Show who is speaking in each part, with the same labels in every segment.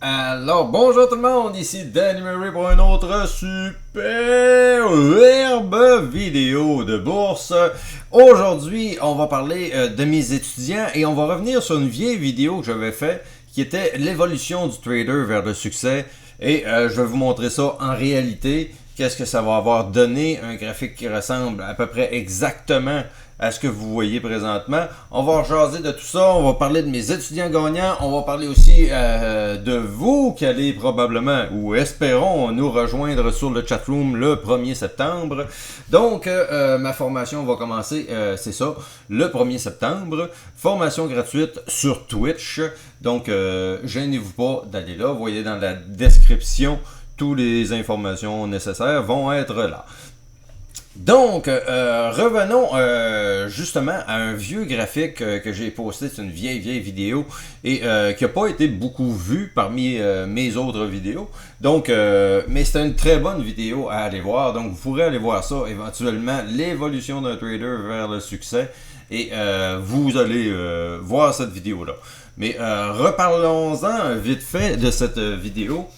Speaker 1: Alors, bonjour tout le monde, ici Danny Murray pour une autre superbe vidéo de bourse. Aujourd'hui, on va parler de mes étudiants et on va revenir sur une vieille vidéo que j'avais faite qui était l'évolution du trader vers le succès. Et je vais vous montrer ça en réalité, qu'est-ce que ça va avoir donné, un graphique qui ressemble à peu près exactement à ce que vous voyez présentement. On va jaser de tout ça, on va parler de mes étudiants gagnants, on va parler aussi de vous qui allez probablement, ou espérons, nous rejoindre sur le chatroom le 1er septembre. Donc, ma formation va commencer, c'est ça, le 1er septembre. Formation gratuite sur Twitch. Donc, gênez-vous pas d'aller là. Vous voyez dans la description, toutes les informations nécessaires vont être là. Donc, revenons justement à un vieux graphique que j'ai posté, c'est une vieille vidéo et qui n'a pas été beaucoup vue parmi mes autres vidéos. Donc, mais c'est une très bonne vidéo à aller voir, donc vous pourrez aller voir ça éventuellement, l'évolution d'un trader vers le succès et vous allez voir cette vidéo-là. Mais reparlons-en vite fait de cette vidéo.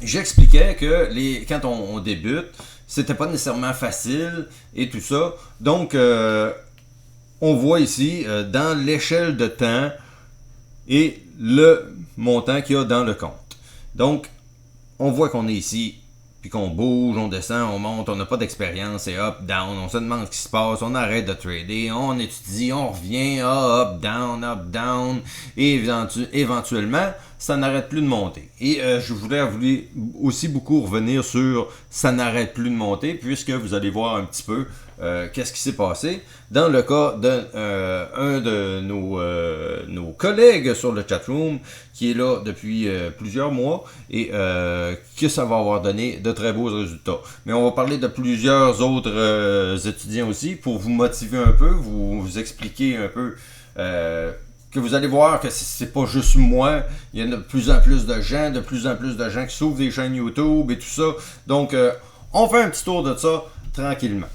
Speaker 1: J'expliquais que quand on débute, c'était pas nécessairement facile et tout ça. Donc, on voit ici dans l'échelle de temps et le montant qu'il y a dans le compte. Donc, on voit qu'on est ici, puis qu'on bouge, on descend, on monte, on n'a pas d'expérience, et up, down, on se demande ce qui se passe, on arrête de trader, on étudie, on revient, up, down, et éventuellement, ça n'arrête plus de monter. Et je voulais aussi beaucoup revenir sur ça n'arrête plus de monter, puisque vous allez voir un petit peu qu'est-ce qui s'est passé dans le cas d'un de nos collègues sur le chatroom qui est là depuis plusieurs mois et que ça va avoir donné de très beaux résultats. Mais on va parler de plusieurs autres étudiants aussi pour vous motiver un peu, vous expliquer un peu que vous allez voir que c'est pas juste moi, il y a de plus en plus de gens qui s'ouvrent des chaînes YouTube et tout ça. Donc, on fait un petit tour de ça tranquillement.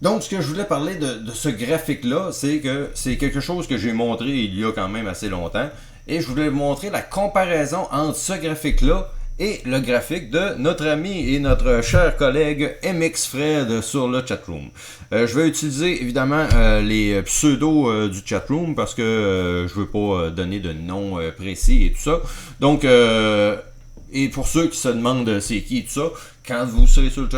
Speaker 1: Donc, ce que je voulais parler de ce graphique-là, c'est que c'est quelque chose que j'ai montré il y a quand même assez longtemps. Et je voulais vous montrer la comparaison entre ce graphique-là et le graphique de notre ami et notre cher collègue MX Fred sur le chatroom. Je vais utiliser évidemment les pseudos du chatroom parce que je veux pas donner de nom précis et tout ça. Donc, et pour ceux qui se demandent c'est qui et tout ça, quand vous serez sur le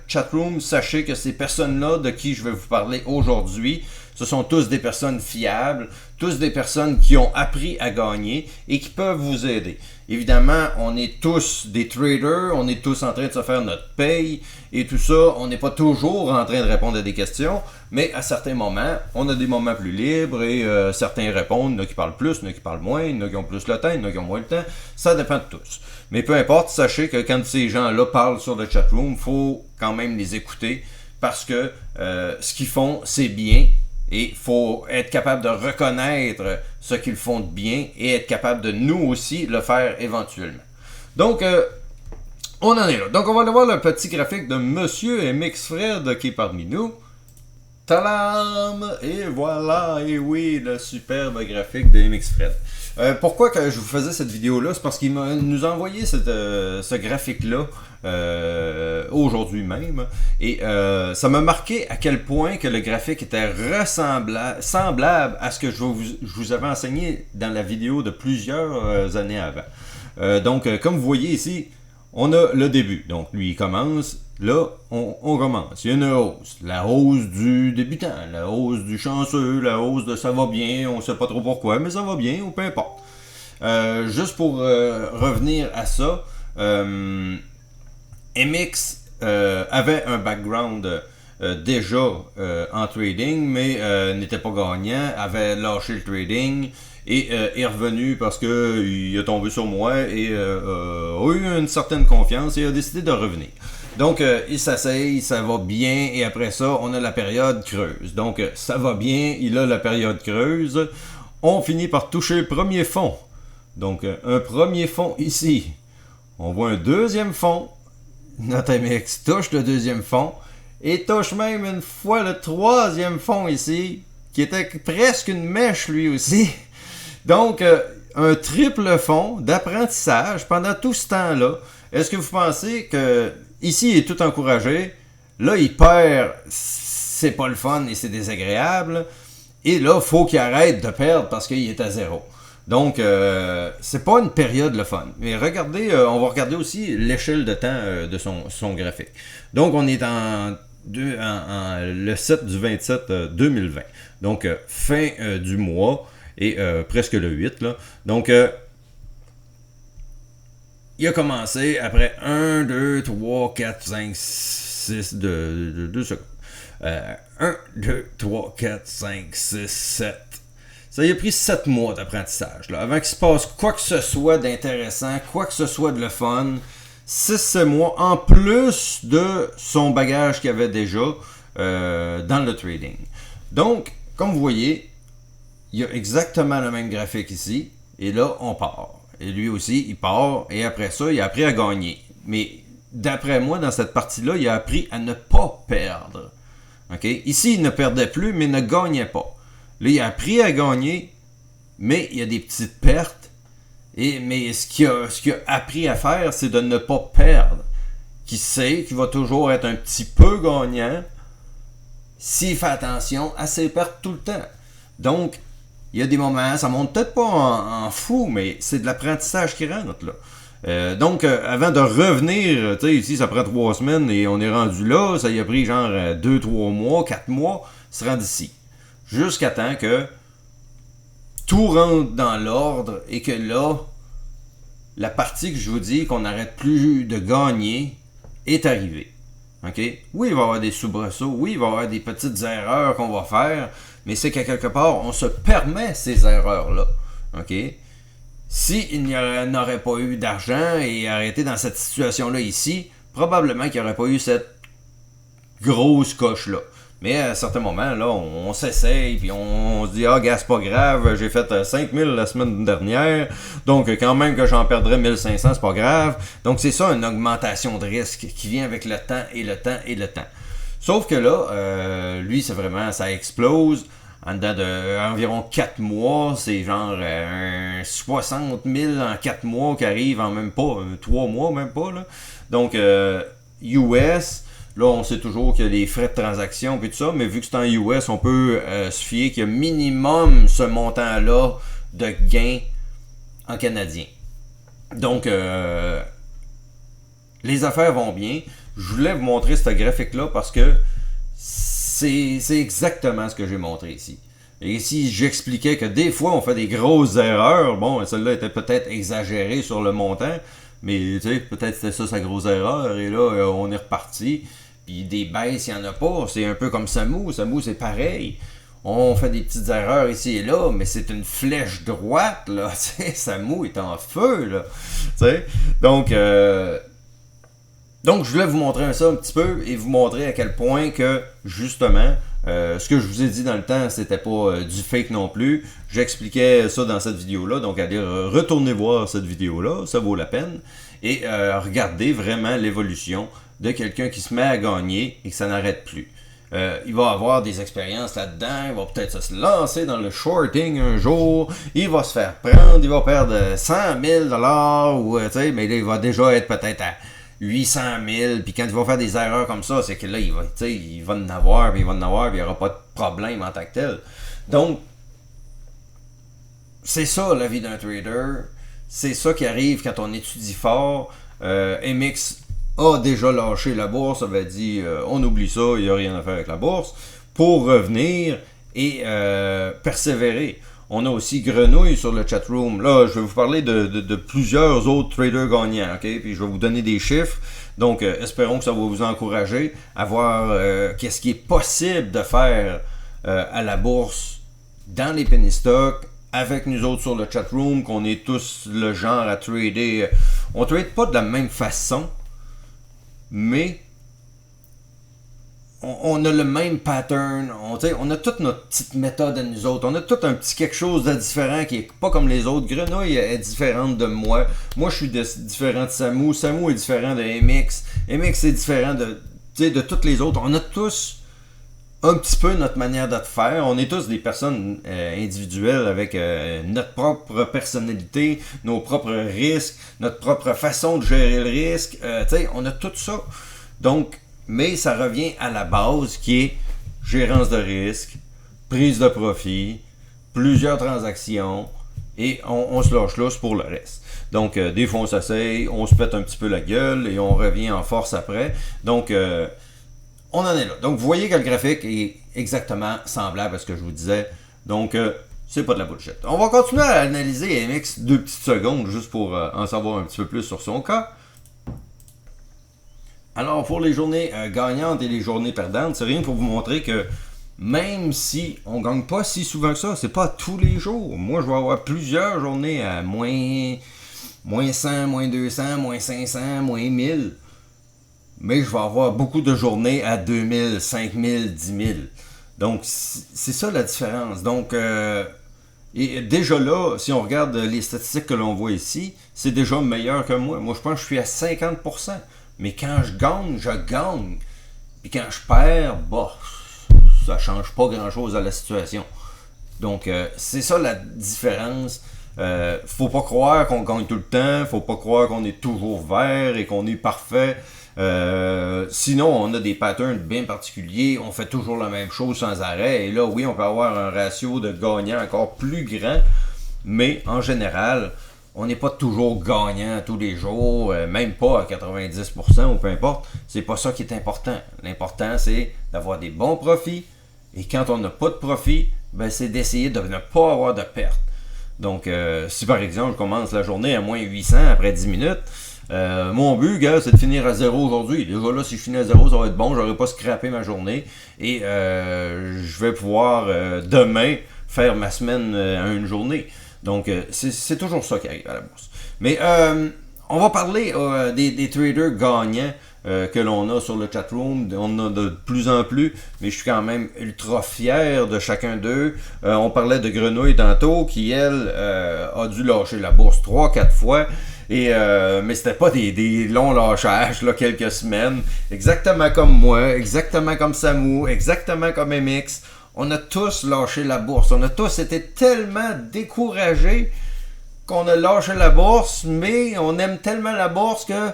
Speaker 1: chatroom, sachez que ces personnes-là de qui je vais vous parler aujourd'hui, ce sont tous des personnes fiables, tous des personnes qui ont appris à gagner et qui peuvent vous aider. Évidemment, on est tous des traders, on est tous en train de se faire notre paye et tout ça. On n'est pas toujours en train de répondre à des questions, mais à certains moments, on a des moments plus libres et certains répondent, il y en a qui parlent plus, il y en a qui parlent moins, il y en a qui ont plus le temps, il y en a qui ont moins le temps. Ça dépend de tous. Mais peu importe, sachez que quand ces gens-là parlent sur le chatroom, il faut quand même les écouter parce que ce qu'ils font, c'est bien. Et il faut être capable de reconnaître ce qu'ils font de bien et être capable de nous aussi le faire éventuellement. Donc, on en est là. Donc, on va aller voir le petit graphique de Monsieur MX Fred qui est parmi nous. Tadam! Et voilà, et oui, le superbe graphique de MX Fred. Pourquoi que je vous faisais cette vidéo-là? C'est parce qu'il nous a envoyé ce graphique-là aujourd'hui même. Et ça m'a marqué à quel point que le graphique était semblable à ce que je vous avais enseigné dans la vidéo de plusieurs années avant. Donc, comme vous voyez ici, on a le début. Donc, lui, il commence. Là, on commence. Il y a une hausse. La hausse du débutant, la hausse du chanceux, la hausse de ça va bien. On ne sait pas trop pourquoi, mais ça va bien ou peu importe. Juste pour revenir à ça, MX avait un background déjà en trading, mais n'était pas gagnant, avait lâché le trading et est revenu parce qu'il est tombé sur moi et a eu une certaine confiance et a décidé de revenir. Donc, il s'asseye, ça va bien, et après ça, on a la période creuse. Donc, ça va bien, il a la période creuse. On finit par toucher le premier fond. Donc, un premier fond ici. On voit un deuxième fond. Notre MX touche le deuxième fond. Et touche même une fois le troisième fond ici, qui était presque une mèche lui aussi. Donc, un triple fond d'apprentissage pendant tout ce temps-là. Est-ce que vous pensez que ici, il est tout encouragé, là, il perd, c'est pas le fun et c'est désagréable, et là, il faut qu'il arrête de perdre parce qu'il est à zéro. Donc, c'est pas une période le fun. Mais regardez, on va regarder aussi l'échelle de temps de son graphique. Donc, on est le 7 du 27 2020. Donc, fin du mois et presque le 8. Là. Donc, il a commencé après 1, 2, 3, 4, 5, 6, 2 secondes. 1, 2, 3, 4, 5, 6, 7. Ça y a pris 7 mois d'apprentissage. Là, avant qu'il se passe quoi que ce soit d'intéressant, quoi que ce soit de le fun. 6 mois en plus de son bagage qu'il avait déjà dans le trading. Donc, comme vous voyez, il y a exactement le même graphique ici. Et là, on part. Et lui aussi, il part. Et après ça, il a appris à gagner. Mais d'après moi, dans cette partie-là, il a appris à ne pas perdre. Okay? Ici, il ne perdait plus, mais ne gagnait pas. Là, il a appris à gagner, mais il y a des petites pertes. Mais ce qu'il a appris à faire, c'est de ne pas perdre. Qu'il sait qu'il va toujours être un petit peu gagnant s'il fait attention à ses pertes tout le temps. Donc, il y a des moments, ça monte peut-être pas en fou, mais c'est de l'apprentissage qui rentre là. Donc, avant de revenir, tu sais, ici, ça prend 3 semaines et on est rendu là. Ça y a pris genre 2, 3 mois, 4 mois, se rendre ici. Jusqu'à temps que tout rentre dans l'ordre et que là, la partie que je vous dis qu'on n'arrête plus de gagner est arrivée. Okay? Oui, il va y avoir des soubresauts, oui, il va y avoir des petites erreurs qu'on va faire, mais c'est qu'à quelque part, on se permet ces erreurs-là. Okay? S'il n'y n'aurait pas eu d'argent et arrêté dans cette situation-là ici, probablement qu'il n'y aurait pas eu cette grosse coche-là. Mais à certains moments, là, on s'essaye, puis on se dit, ah, gars, c'est pas grave, j'ai fait 5000 la semaine dernière, donc quand même que j'en perdrais 1500, c'est pas grave. Donc c'est ça, une augmentation de risque qui vient avec le temps et le temps et le temps. Sauf que là, lui, c'est vraiment, ça explose. En dedans d'environ 4 mois, c'est genre 60 000 en 4 mois qui arrivent en même pas, 3 mois même pas. Là. Donc, US, là, on sait toujours qu'il y a des frais de transaction et tout ça, mais vu que c'est en US, on peut se fier qu'il y a minimum ce montant-là de gains en canadien. Donc, les affaires vont bien. Je voulais vous montrer ce graphique-là parce que c'est exactement ce que j'ai montré ici. Et ici, j'expliquais que des fois, on fait des grosses erreurs. Bon, celle-là était peut-être exagérée sur le montant, mais tu sais, peut-être c'était ça sa grosse erreur. Et là, on est reparti. Puis des baisses, il n'y en a pas. C'est un peu comme Samu. Samu, c'est pareil. On fait des petites erreurs ici et là, mais c'est une flèche droite, là. Tu sais, Samu est en feu, là. Tu sais, donc, je voulais vous montrer ça un petit peu et vous montrer à quel point que, justement, ce que je vous ai dit dans le temps, c'était pas du fake non plus. J'expliquais ça dans cette vidéo-là, donc allez retourner voir cette vidéo-là, ça vaut la peine. Et regardez vraiment l'évolution de quelqu'un qui se met à gagner et que ça n'arrête plus. Il va avoir des expériences là-dedans, il va peut-être se lancer dans le shorting un jour, il va se faire prendre, il va perdre 100 000 ou, tu sais, mais là, il va déjà être peut-être à 800 000, puis quand il va faire des erreurs comme ça, c'est que là, il va en avoir, puis il n'y aura pas de problème en tant que tel. Donc, c'est ça la vie d'un trader, c'est ça qui arrive quand on étudie fort. MX a déjà lâché la bourse, avait dit on oublie ça, il n'y a rien à faire avec la bourse, pour revenir et persévérer. On a aussi Grenouille sur le chatroom. Là, je vais vous parler de plusieurs autres traders gagnants, ok? Puis je vais vous donner des chiffres. Donc, espérons que ça va vous encourager à voir qu'est-ce qui est possible de faire à la bourse dans les penny stocks avec nous autres sur le chatroom, qu'on est tous le genre à trader. On trade pas de la même façon, mais on a le même pattern, on a toute notre petite méthode à nous autres, on a tout un petit quelque chose de différent qui est pas comme les autres. Grenouille est différente de moi, je suis différent de Samu, Samu est différent de MX, MX est différent de toutes les autres. On a tous un petit peu notre manière de faire. On est tous des personnes individuelles avec notre propre personnalité, nos propres risques, notre propre façon de gérer le risque. Tu sais, on a tout ça. Donc, mais ça revient à la base qui est gérance de risque, prise de profit, plusieurs transactions et on se lâche lousse pour le reste. Donc, des fois, on s'essaye, on se pète un petit peu la gueule et on revient en force après. Donc, on en est là. Donc, vous voyez que le graphique est exactement semblable à ce que je vous disais. Donc, c'est pas de la bullshit. On va continuer à analyser AMX 2 petites secondes juste pour en savoir un petit peu plus sur son cas. Alors, pour les journées gagnantes et les journées perdantes, c'est rien pour vous montrer que même si on gagne pas si souvent que ça, c'est pas tous les jours. Moi, je vais avoir plusieurs journées à moins 100, moins 200, moins 500, moins 1000. Mais je vais avoir beaucoup de journées à 2000, 5000, 10 000. Donc, c'est ça la différence. Donc, et déjà là, si on regarde les statistiques que l'on voit ici, c'est déjà meilleur que moi. Moi, je pense que je suis à 50%. Mais quand je gagne, je gagne. Puis quand je perds, bah, ça change pas grand-chose à la situation. Donc, c'est ça la différence. Faut pas croire qu'on gagne tout le temps. Faut pas croire qu'on est toujours vert et qu'on est parfait. Sinon, on a des patterns bien particuliers. On fait toujours la même chose sans arrêt. Et là, oui, on peut avoir un ratio de gagnant encore plus grand. Mais en général, on n'est pas toujours gagnant tous les jours, même pas à 90% ou peu importe. C'est pas ça qui est important. L'important, c'est d'avoir des bons profits. Et quand on n'a pas de profit, ben, c'est d'essayer de ne pas avoir de perte. Donc, si par exemple, je commence la journée à moins 800 après 10 minutes, mon but, gars, c'est de finir à 0 aujourd'hui. Déjà là, si je finis à 0, ça va être bon. J'aurai pas scrappé ma journée. Et je vais pouvoir demain faire ma semaine à une journée. Donc, c'est toujours ça qui arrive à la bourse. Mais on va parler des traders gagnants que l'on a sur le chatroom. On a de plus en plus, mais je suis quand même ultra fier de chacun d'eux. On parlait de Grenouille tantôt, qui, elle, a dû lâcher la bourse 3-4 fois. Et mais c'était pas des longs lâchages, là, quelques semaines. Exactement comme moi, exactement comme Samu, exactement comme MX. On a tous lâché la bourse. On a tous été tellement découragés qu'on a lâché la bourse, mais on aime tellement la bourse que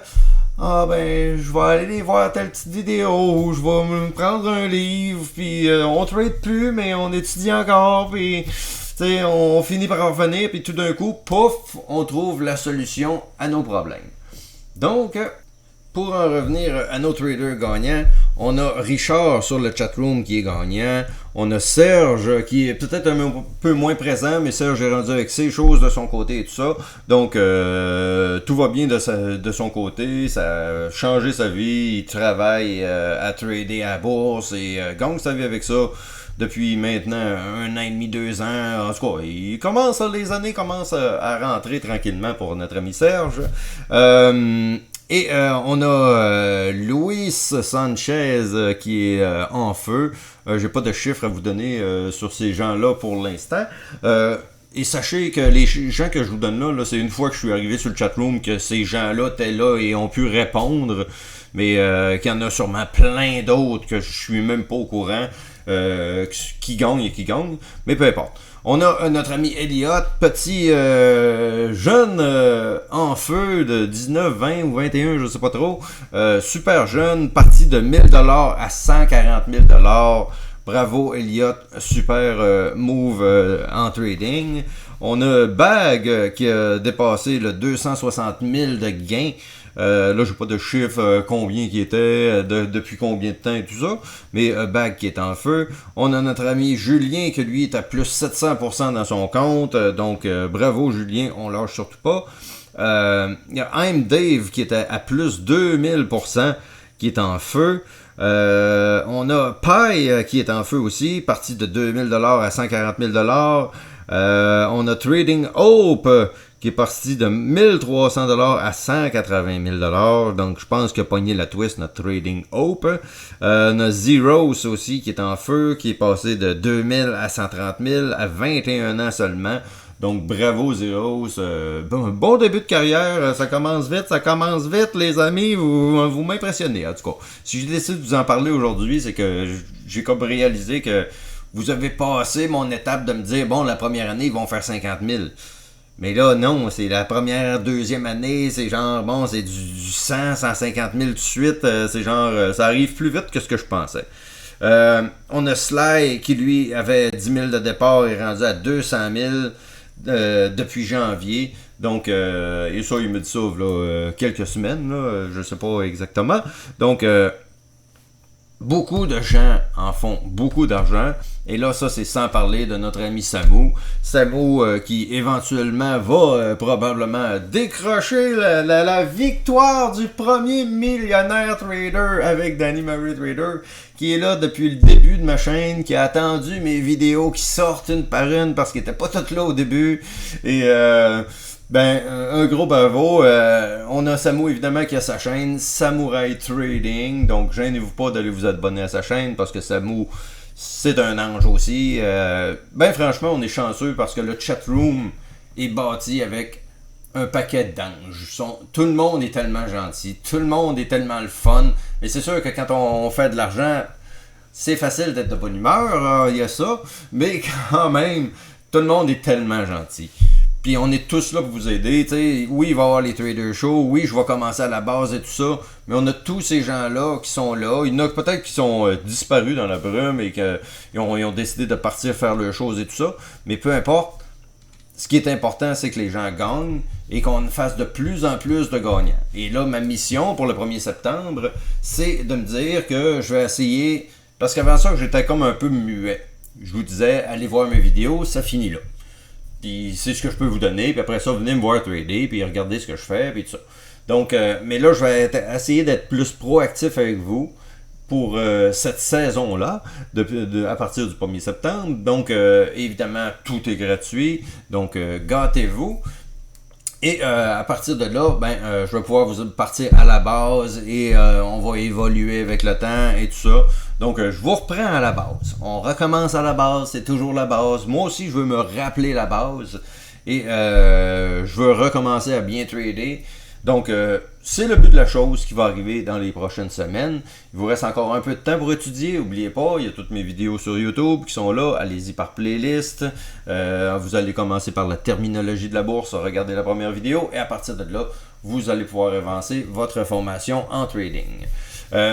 Speaker 1: ah ben je vais aller voir telle petite vidéo, je vais me prendre un livre, puis on trade plus, mais on étudie encore, puis t'sais, on finit par en revenir, puis tout d'un coup, pouf, on trouve la solution à nos problèmes. Donc, pour en revenir à nos traders gagnants, on a Richard sur le chatroom qui est gagnant. On a Serge qui est peut-être un peu moins présent, mais Serge est rendu avec ses choses de son côté et tout ça. Donc, tout va bien de son côté. Ça a changé sa vie. Il travaille à trader à la bourse et gagne sa vie avec ça depuis maintenant 1 an et demi, 2 ans. En tout cas, les années commencent à rentrer tranquillement pour notre ami Serge. Et on a Luis Sanchez qui est en feu. J'ai pas de chiffres à vous donner sur ces gens-là pour l'instant. Et sachez que les gens que je vous donne là, c'est une fois que je suis arrivé sur le chatroom que ces gens-là étaient là et ont pu répondre. Mais qu'il y en a sûrement plein d'autres que je suis même pas au courant qui gagnent et qui gagnent. Mais peu importe. On a notre ami Elliot, petit jeune en feu de 19, 20 ou 21, je sais pas trop. Super jeune, parti de 1000$ à 140 000$. Bravo Elliot, super move en trading. On a Bag qui a dépassé le 260 000 de gains. Là, j'ai pas de chiffre combien qui était, depuis combien de temps et tout ça, mais Bag qui est en feu. On a notre ami Julien qui lui est à plus 700% dans son compte, donc bravo Julien, on lâche surtout pas. Il y a I'm Dave qui est à plus 2000% qui est en feu. On a Pi qui est en feu aussi, parti de 2000$ à 140 000$. On a Trading Hope qui est parti de 1300$ à 180 000$. Donc, je pense qu'il a pogné la twist, notre Trading Hope. On a Zeros aussi qui est en feu, qui est passé de 2000 à 130 000 à 21 ans seulement. Donc bravo Zeros, bon début de carrière, ça commence vite les amis, vous m'impressionnez en tout cas. Si j'ai décidé de vous en parler aujourd'hui, c'est que j'ai comme réalisé que vous avez passé mon étape de me dire, bon, la première année, ils vont faire 50 000. Mais là, non, c'est la première, deuxième année, c'est genre, bon, c'est du 100, 150 000 tout de suite, c'est genre, ça arrive plus vite que ce que je pensais. On a Sly qui, lui, avait 10 000 de départ et rendu à 200 000 depuis janvier. Donc, et ça, il me dit ça, là, quelques semaines, là, je sais pas exactement. Donc, beaucoup de gens en font beaucoup d'argent. Et là, ça, c'est sans parler de notre ami Samu. Samu qui, éventuellement, va probablement décrocher la victoire du premier millionnaire trader avec Danny Murray Trader, qui est là depuis le début de ma chaîne, qui a attendu mes vidéos qui sortent une par une parce qu'il n'était pas tout là au début. Et... un gros bravo. On a Samu évidemment qui a sa chaîne Samurai Trading. Donc gênez-vous pas d'aller vous abonner à sa chaîne parce que Samu c'est un ange aussi. Franchement on est chanceux parce que le chatroom est bâti avec un paquet d'anges. Tout le monde est tellement gentil. Tout le monde est tellement le fun. Mais c'est sûr que quand on fait de l'argent, c'est facile d'être de bonne humeur. Il y a ça. Mais quand même, tout le monde est tellement gentil. Puis on est tous là pour vous aider, t'sais. Oui, il va y avoir les trader shows, oui, je vais commencer à la base et tout ça, mais on a tous ces gens-là qui sont là. Il y en a peut-être qui sont disparus dans la brume et qu'ils ont décidé de partir faire leurs choses et tout ça, mais peu importe. Ce qui est important, c'est que les gens gagnent et qu'on fasse de plus en plus de gagnants. Et là, ma mission pour le 1er septembre, c'est de me dire que je vais essayer, parce qu'avant ça, j'étais comme un peu muet. Je vous disais, allez voir mes vidéos, ça finit là. Puis c'est ce que je peux vous donner, puis après ça, venez me voir trader, puis regardez ce que je fais, puis tout ça. Donc, mais là, je vais essayer d'être plus proactif avec vous pour cette saison-là, à partir du 1er septembre. Donc, évidemment, tout est gratuit, donc gâtez-vous. Et à partir de là, je vais pouvoir vous partir à la base et on va évoluer avec le temps et tout ça. Donc, je vous reprends à la base. On recommence à la base, c'est toujours la base. Moi aussi, je veux me rappeler la base et je veux recommencer à bien trader. Donc, c'est le but de la chose qui va arriver dans les prochaines semaines. Il vous reste encore un peu de temps pour étudier. N'oubliez pas, il y a toutes mes vidéos sur YouTube qui sont là. Allez-y par playlist. Vous allez commencer par la terminologie de la bourse. Regardez la première vidéo. Et à partir de là, vous allez pouvoir avancer votre formation en trading.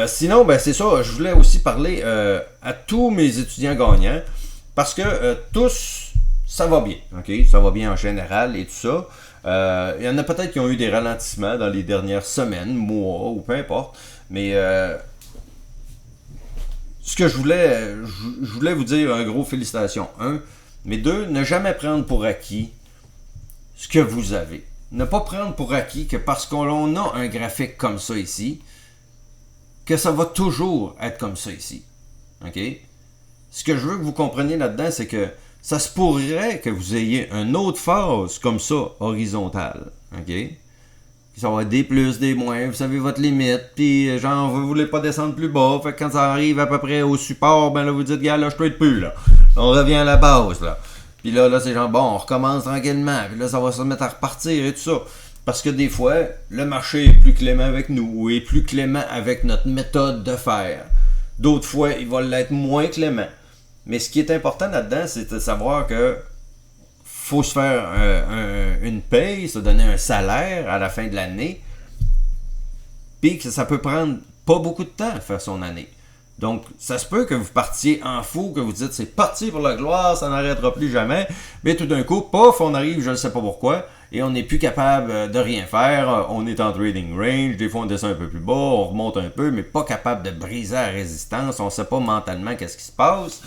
Speaker 1: Sinon, c'est ça. Je voulais aussi parler à tous mes étudiants gagnants. Parce que tous, ça va bien. Okay? Ça va bien en général et tout ça. Il y en a peut-être qui ont eu des ralentissements dans les dernières semaines, mois ou peu importe. Mais ce que je voulais vous dire, un gros félicitations. Mais deux, ne jamais prendre pour acquis ce que vous avez. Ne pas prendre pour acquis que parce qu'on a un graphique comme ça ici, que ça va toujours être comme ça ici. OK? Ce que je veux que vous compreniez là-dedans, c'est que ça se pourrait que vous ayez une autre phase comme ça, horizontale. OK? Ça va être des plus, des moins, vous savez votre limite, puis genre, vous voulez pas descendre plus bas, fait que quand ça arrive à peu près au support, là, vous dites, gars, là, je trade plus, là. On revient à la base, là. Puis là, c'est genre, bon, on recommence tranquillement, puis là, ça va se mettre à repartir et tout ça. Parce que des fois, le marché est plus clément avec nous, ou est plus clément avec notre méthode de faire. D'autres fois, il va l'être moins clément. Mais ce qui est important là-dedans, c'est de savoir que faut se faire une paye, se donner un salaire à la fin de l'année, puis que ça peut prendre pas beaucoup de temps à faire son année. Donc, ça se peut que vous partiez en fou, que vous dites c'est parti pour la gloire, ça n'arrêtera plus jamais, mais tout d'un coup, paf, on arrive, je ne sais pas pourquoi, et on n'est plus capable de rien faire, on est en trading range, des fois on descend un peu plus bas, on remonte un peu, mais pas capable de briser la résistance, on ne sait pas mentalement qu'est-ce qui se passe,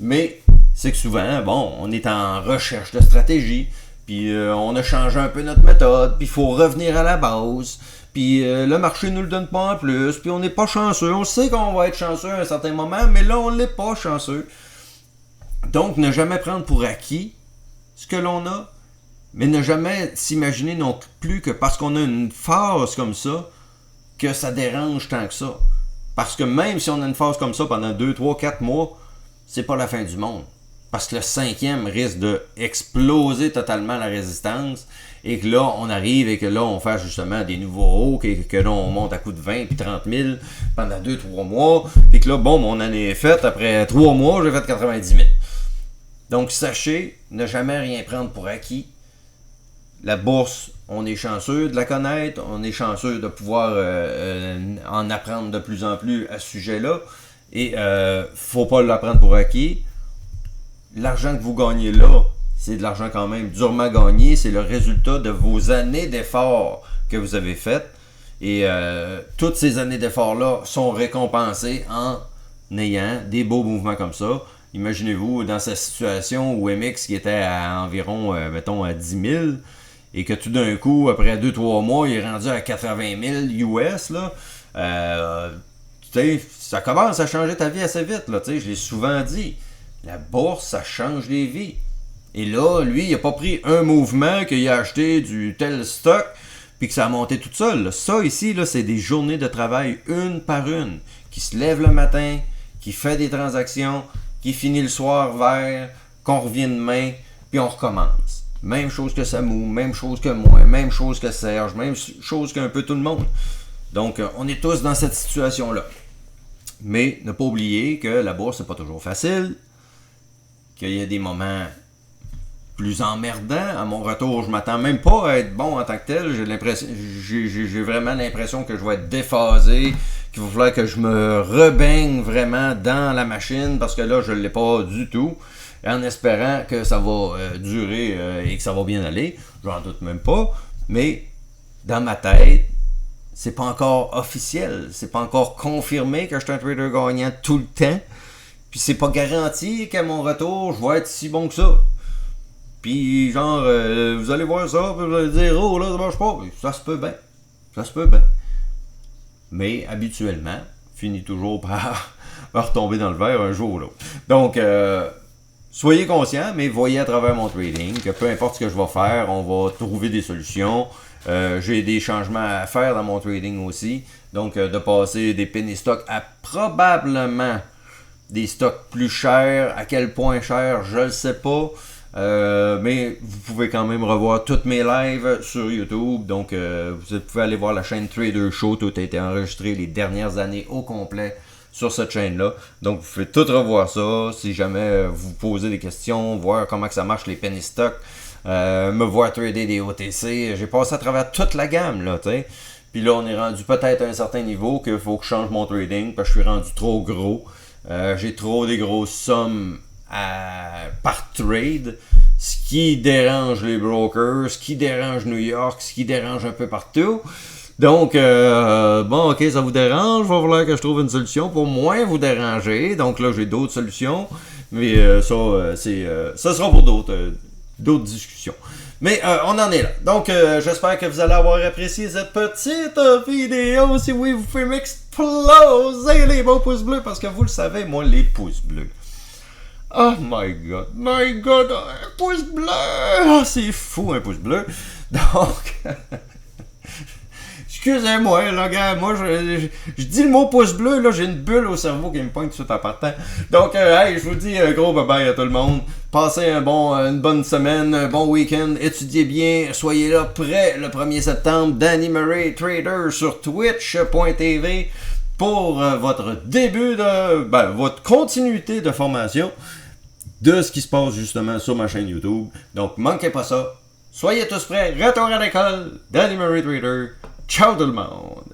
Speaker 1: mais c'est que souvent, bon, on est en recherche de stratégie, puis on a changé un peu notre méthode, puis il faut revenir à la base, puis le marché nous le donne pas en plus, puis on n'est pas chanceux, on sait qu'on va être chanceux à un certain moment, mais là on n'est pas chanceux. Donc ne jamais prendre pour acquis ce que l'on a, mais ne jamais s'imaginer non plus que parce qu'on a une phase comme ça, que ça dérange tant que ça. Parce que même si on a une phase comme ça pendant 2, 3, 4 mois, c'est pas la fin du monde. parce que le 5e risque de exploser totalement la résistance, et que là, on arrive et que là, on fait justement des nouveaux hauts, que là, on monte à coup de 20 puis 30 000 pendant 2-3 mois, puis que là, bon, mon année est faite, après 3 mois, j'ai fait 90 000. Donc, sachez, ne jamais rien prendre pour acquis. La bourse, on est chanceux de la connaître, on est chanceux de pouvoir en apprendre de plus en plus à ce sujet-là, et faut pas l'apprendre pour acquis. L'argent que vous gagnez là, c'est de l'argent quand même durement gagné, c'est le résultat de vos années d'efforts que vous avez faites, et toutes ces années d'efforts-là sont récompensées en ayant des beaux mouvements comme ça. Imaginez-vous dans cette situation où MX qui était à environ, mettons, à 10 000, et que tout d'un coup, après 2-3 mois, il est rendu à 80 000 US, là, ça commence à changer ta vie assez vite, là, je l'ai souvent dit. La bourse, ça change les vies. Et là, lui, il n'a pas pris un mouvement, qu'il a acheté du tel stock, puis que ça a monté tout seul. Là. Ça, ici, là, c'est des journées de travail une par une, qui se lève le matin, qui fait des transactions, qui finit le soir vers, qu'on revient demain, puis on recommence. Même chose que Samu, même chose que moi, même chose que Serge, même chose qu'un peu tout le monde. Donc, on est tous dans cette situation-là. Mais ne pas oublier que la bourse, c'est pas toujours facile, qu'il y a des moments plus emmerdants. À mon retour, je m'attends même pas à être bon en tant que tel. J'ai vraiment l'impression que je vais être déphasé, qu'il va falloir que je me rebaigne vraiment dans la machine, parce que là, je ne l'ai pas du tout, en espérant que ça va durer et que ça va bien aller. J'en doute même pas, mais dans ma tête, c'est pas encore officiel, c'est pas encore confirmé que je suis un trader gagnant tout le temps, puis c'est pas garanti qu'à mon retour, je vais être si bon que ça. Puis genre, vous allez voir ça, puis vous allez dire, oh là, ça marche pas. Ça se peut bien. Ça se peut bien. Mais habituellement, finit toujours par retomber dans le verre un jour ou l'autre. Donc, soyez conscients, mais voyez à travers mon trading que peu importe ce que je vais faire, on va trouver des solutions. J'ai des changements à faire dans mon trading aussi. Donc, de passer des penny stocks à probablement des stocks plus chers. À quel point cher, je ne le sais pas. Mais vous pouvez quand même revoir toutes mes lives sur YouTube. Donc, vous pouvez aller voir la chaîne Trader Show. Tout a été enregistré les dernières années au complet sur cette chaîne-là. Donc, vous pouvez tout revoir ça. Si jamais vous posez des questions, voir comment que ça marche les penny stocks, me voir trader des OTC. J'ai passé à travers toute la gamme, là, tu sais. Puis là, on est rendu peut-être à un certain niveau qu'il faut que je change mon trading parce que je suis rendu trop gros. J'ai trop des grosses sommes par trade, ce qui dérange les brokers, ce qui dérange New York, ce qui dérange un peu partout. Donc, bon, ok, ça vous dérange, il va falloir que je trouve une solution pour moins vous déranger. Donc là, j'ai d'autres solutions, mais ça sera pour d'autres discussions. Mais on en est là. Donc, j'espère que vous allez avoir apprécié cette petite vidéo. Si oui, vous pouvez m'exploser les beaux pouces bleus, parce que vous le savez, moi, les pouces bleus. Oh my god, un pouce bleu! Oh, c'est fou, un pouce bleu. Donc, excusez-moi, là, gars, moi, je dis le mot pouce bleu, là, j'ai une bulle au cerveau qui me pointe tout de suite en partant. Donc, hey, je vous dis un gros bye-bye à tout le monde. Passez une bonne semaine, un bon week-end, étudiez bien, soyez là prêt le 1er septembre, Danny Murray Trader sur twitch.tv pour votre début votre continuité de formation de ce qui se passe justement sur ma chaîne YouTube. Donc, manquez pas ça. Soyez tous prêts. Retour à l'école. Danny Murray Trader. Ciao tout le monde.